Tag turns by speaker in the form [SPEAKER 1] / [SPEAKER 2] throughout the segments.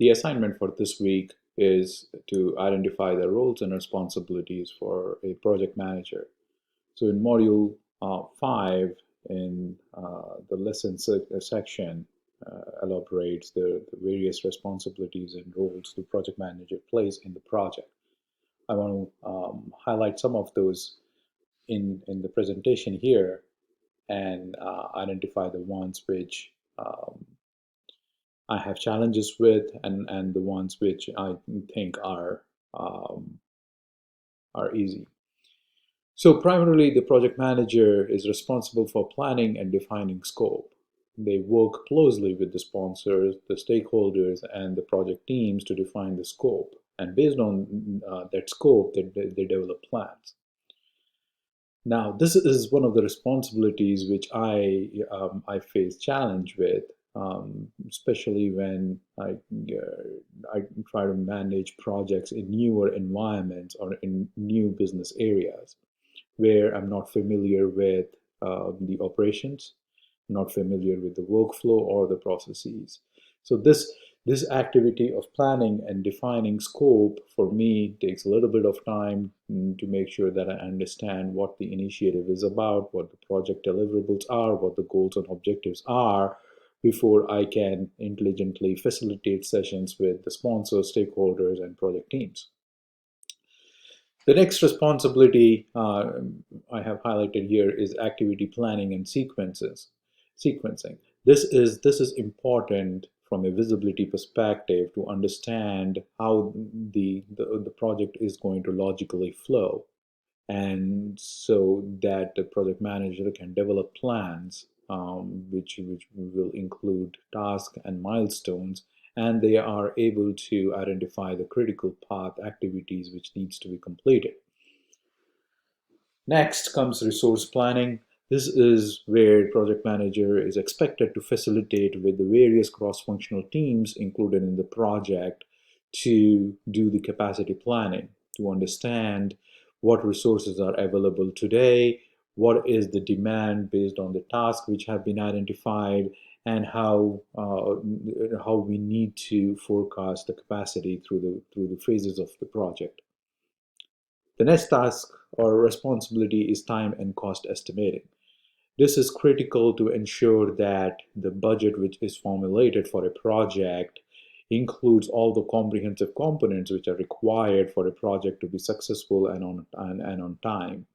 [SPEAKER 1] The assignment for this week is to identify the roles and responsibilities for a project manager. So in module 5, in the lesson section, elaborates the various responsibilities and roles the project manager plays in the project. I want to highlight some of those in the presentation here and identify the ones which I have challenges with and the ones which I think are easy. So primarily the project manager is responsible for planning and defining scope. They work closely with the sponsors, the stakeholders, and the project teams to define the scope. And based on that scope, they develop plans. Now, this is one of the responsibilities which I face challenge with, especially when I try to manage projects in newer environments or in new business areas where I'm not familiar with the operations, not familiar with the workflow or the processes. So this activity of planning and defining scope for me takes a little bit of time to make sure that I understand what the initiative is about, what the project deliverables are, what the goals and objectives are, before I can intelligently facilitate sessions with the sponsors, stakeholders, and project teams. The next responsibility I have highlighted here is activity planning and sequencing. This is important from a visibility perspective to understand how the project is going to logically flow, and so that the project manager can develop plans which will include tasks and milestones, and they are able to identify the critical path activities which needs to be completed. Next comes resource planning. This is where project manager is expected to facilitate with the various cross-functional teams included in the project to do the capacity planning, to understand what resources are available today, what is the demand based on the tasks which have been identified, and how we need to forecast the capacity through the phases of the project. The next task or responsibility is time and cost estimating. This is critical to ensure that the budget which is formulated for a project includes all the comprehensive components which are required for a project to be successful and on time.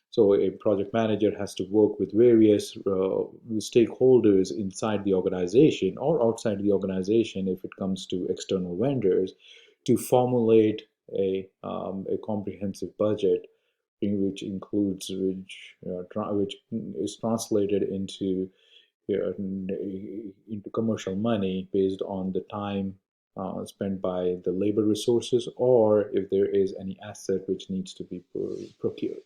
[SPEAKER 1] So a project manager has to work with various stakeholders inside the organization or outside the organization if it comes to external vendors to formulate a comprehensive budget which includes which is translated into commercial money based on the time spent by the labor resources, or if there is any asset which needs to be procured.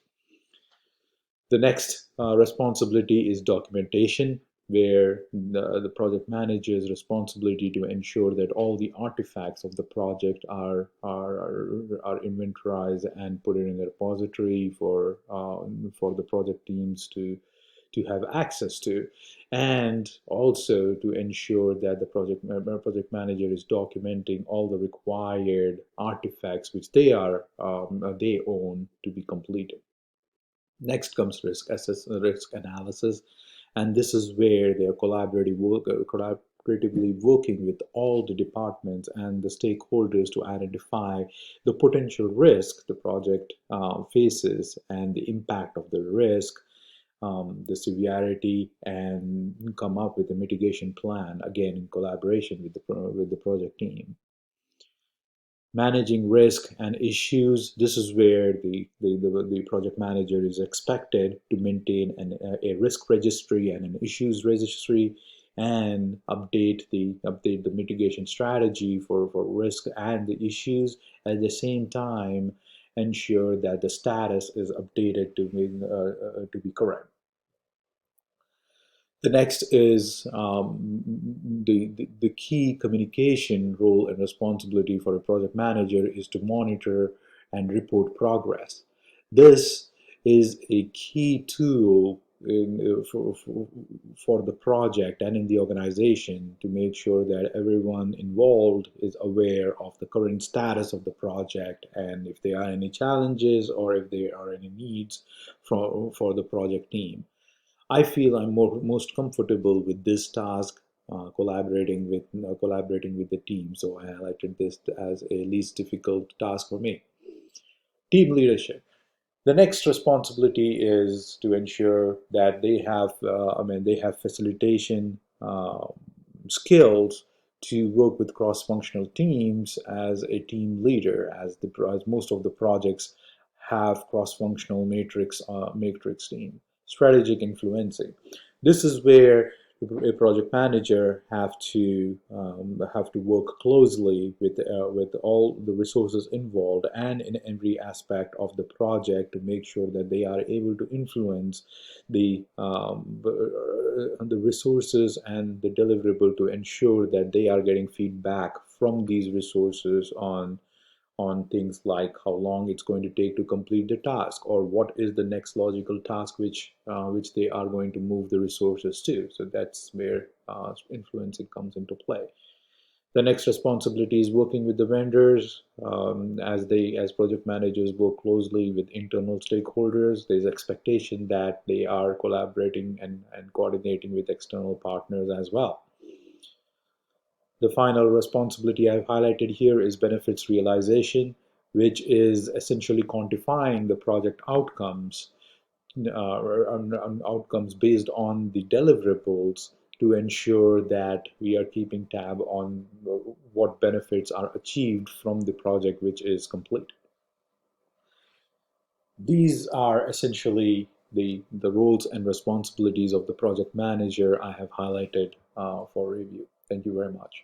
[SPEAKER 1] The next responsibility is documentation, where the project manager's responsibility to ensure that all the artifacts of the project are inventorized and put in a repository for the project teams to have access to, and also to ensure that the project manager is documenting all the required artifacts which they own to be completed. Next comes risk analysis, and this is where they are collaboratively working with all the departments and the stakeholders to identify the potential risk the project faces and the impact of the risk, the severity, and come up with a mitigation plan, again in collaboration with the project team. Managing risk and issues. This is where the project manager is expected to maintain a risk registry and an issues registry, and update the mitigation strategy for risk and the issues. At the same time, ensure that the status is updated to be correct. The next is the key communication role and responsibility for a project manager is to monitor and report progress. This is a key tool for the project and in the organization to make sure that everyone involved is aware of the current status of the project and if there are any challenges or if there are any needs for the project team. I feel I'm most comfortable with this task, collaborating with the team. So I highlighted this as a least difficult task for me. Team leadership. The next responsibility is to ensure that they have facilitation skills to work with cross-functional teams as a team leader, as most of the projects have cross-functional matrix team. Strategic influencing. This is where a project manager have to work closely with all the resources involved and in every aspect of the project to make sure that they are able to influence the resources and the deliverable to ensure that they are getting feedback from these resources on things like how long it's going to take to complete the task or what is the next logical task which they are going to move the resources to. So that's where influencing comes into play. The next responsibility is working with the vendors. As project managers work closely with internal stakeholders, there's expectation that they are collaborating and coordinating with external partners as well. The final responsibility I've highlighted here is benefits realization, which is essentially quantifying the project outcomes based on the deliverables to ensure that we are keeping tab on what benefits are achieved from the project which is complete. These are essentially the roles and responsibilities of the project manager I have highlighted for review. Thank you very much.